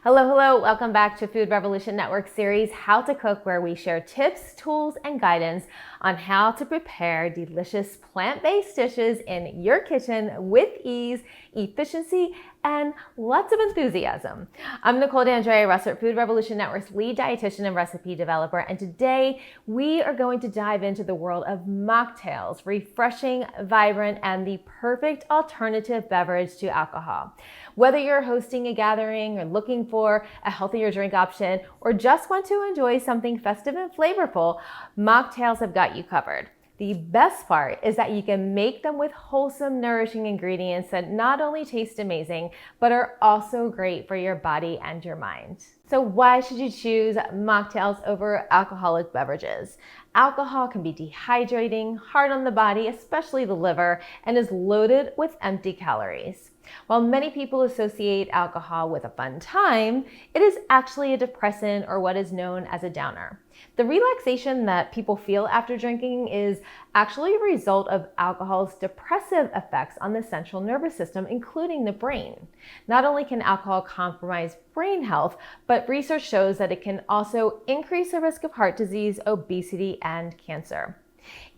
Hello, welcome back to Food Revolution Network series, How to Cook, where we share tips, tools, and guidance on how to prepare delicious plant-based dishes in your kitchen with ease, efficiency, and lots of enthusiasm. I'm Nichole Dandrea-Russert, Food Revolution Network's lead dietitian and recipe developer, and today we are going to dive into the world of mocktails, refreshing, vibrant, and the perfect alternative beverage to alcohol. Whether you're hosting a gathering or looking for a healthier drink option or just want to enjoy something festive and flavorful, mocktails have got you covered. The best part is that you can make them with wholesome, nourishing ingredients that not only taste amazing, but are also great for your body and your mind. So why should you choose mocktails over alcoholic beverages? Alcohol can be dehydrating, hard on the body, especially the liver, and is loaded with empty calories. While many people associate alcohol with a fun time, it is actually a depressant or what is known as a downer. The relaxation that people feel after drinking is actually a result of alcohol's depressive effects on the central nervous system, including the brain. Not only can alcohol compromise brain health, but research shows that it can also increase the risk of heart disease, obesity, and cancer.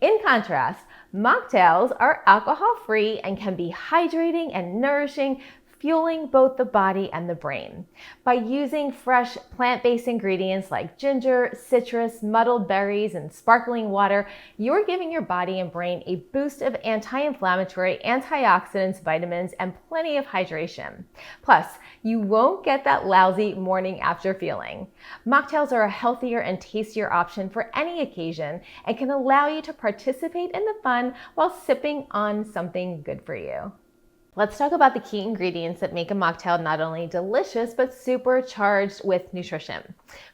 In contrast, mocktails are alcohol-free and can be hydrating and nourishing, fueling both the body and the brain. By using fresh plant-based ingredients like ginger, citrus, muddled berries, and sparkling water, you're giving your body and brain a boost of anti-inflammatory, antioxidants, vitamins, and plenty of hydration. Plus, you won't get that lousy morning after feeling. Mocktails are a healthier and tastier option for any occasion and can allow you to participate in the fun while sipping on something good for you. Let's talk about the key ingredients that make a mocktail not only delicious, but supercharged with nutrition.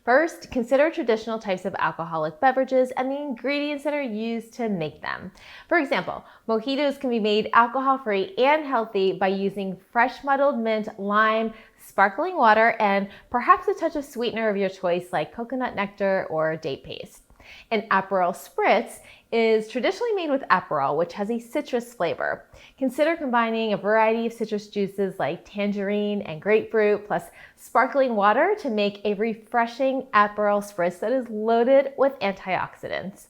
First, consider traditional types of alcoholic beverages and the ingredients that are used to make them. For example, mojitos can be made alcohol-free and healthy by using fresh muddled mint, lime, sparkling water, and perhaps a touch of sweetener of your choice like coconut nectar or date paste. An Aperol Spritz is traditionally made with Aperol, which has a citrus flavor. Consider combining a variety of citrus juices like tangerine and grapefruit plus sparkling water to make a refreshing Aperol Spritz that is loaded with antioxidants.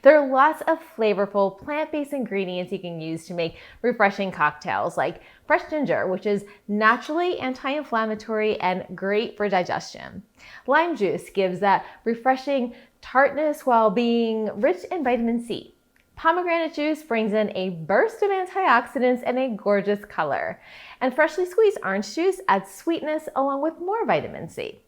There are lots of flavorful plant-based ingredients you can use to make refreshing cocktails, like fresh ginger, which is naturally anti-inflammatory and great for digestion. Lime juice gives that refreshing tartness while being rich in vitamin C. Pomegranate juice brings in a burst of antioxidants and a gorgeous color. And freshly squeezed orange juice adds sweetness along with more vitamin C.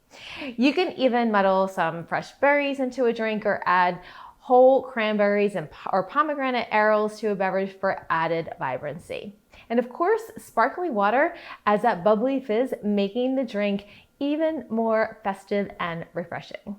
You can even muddle some fresh berries into a drink or add whole cranberries or pomegranate arils to a beverage for added vibrancy. And of course, sparkling water adds that bubbly fizz, making the drink even more festive and refreshing.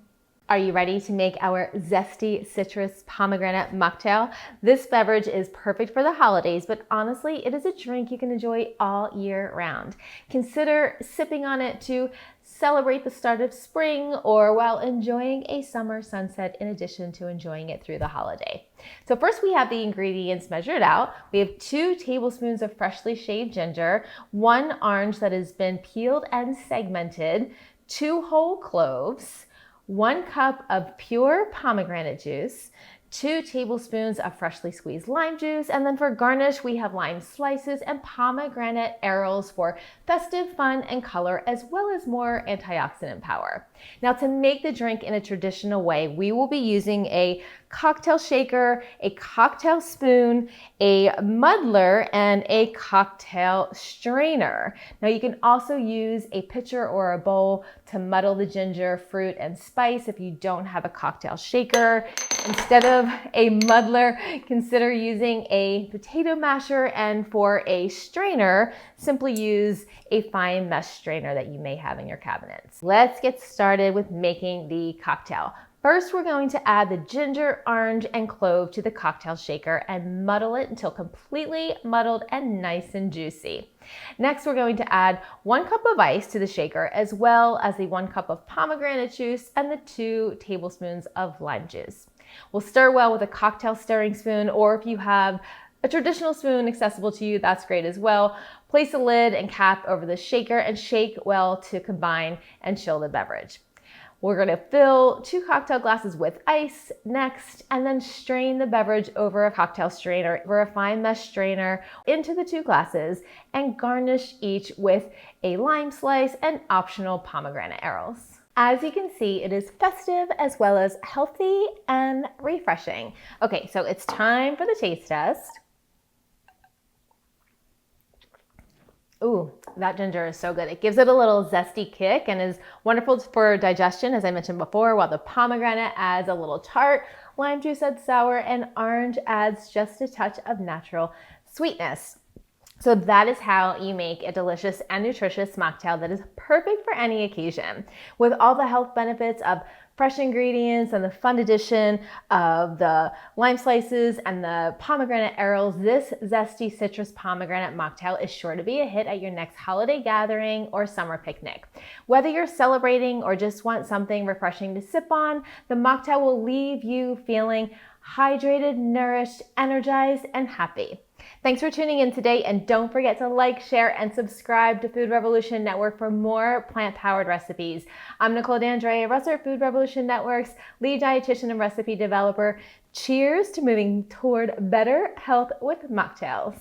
Are you ready to make our zesty citrus pomegranate mocktail? This beverage is perfect for the holidays, but honestly, it is a drink you can enjoy all year round. Consider sipping on it to celebrate the start of spring or while enjoying a summer sunset in addition to enjoying it through the holiday. So first we have the ingredients measured out. We have 2 tablespoons of freshly shaved ginger, 1 orange that has been peeled and segmented, 2 whole cloves, 1 cup of pure pomegranate juice, 2 tablespoons of freshly squeezed lime juice, and then for garnish, we have lime slices and pomegranate arils for festive fun and color, as well as more antioxidant power. Now, to make the drink in a traditional way, we will be using a cocktail shaker, a cocktail spoon, a muddler, and a cocktail strainer. Now, you can also use a pitcher or a bowl to muddle the ginger, fruit, and spice if you don't have a cocktail shaker. Instead of a muddler, consider using a potato masher, and for a strainer, simply use a fine mesh strainer that you may have in your cabinets. Let's get started with making the cocktail. First, we're going to add the ginger, orange, and clove to the cocktail shaker and muddle it until completely muddled and nice and juicy. Next, we're going to add 1 cup of ice to the shaker, as well as the 1 cup of pomegranate juice and the 2 tablespoons of lime juice. We'll stir well with a cocktail stirring spoon, or if you have a traditional spoon accessible to you, that's great as well. Place the lid and cap over the shaker and shake well to combine and chill the beverage. We're going to fill 2 cocktail glasses with ice next, and then strain the beverage over a cocktail strainer, over a fine mesh strainer into the 2 glasses, and garnish each with a lime slice and optional pomegranate arils. As you can see, it is festive as well as healthy and refreshing. Okay, so it's time for the taste test. Ooh, that ginger is so good. It gives it a little zesty kick and is wonderful for digestion, as I mentioned before, while the pomegranate adds a little tart, lime juice adds sour, and orange adds just a touch of natural sweetness. So that is how you make a delicious and nutritious mocktail that is perfect for any occasion. With all the health benefits of fresh ingredients and the fun addition of the lime slices and the pomegranate arils, this zesty citrus pomegranate mocktail is sure to be a hit at your next holiday gathering or summer picnic. Whether you're celebrating or just want something refreshing to sip on, the mocktail will leave you feeling hydrated, nourished, energized, and happy. Thanks for tuning in today, and don't forget to like, share, and subscribe to Food Revolution Network for more plant-powered recipes. I'm Nichole Dandrea-Russert, Food Revolution Network's lead dietitian and recipe developer. Cheers to moving toward better health with mocktails.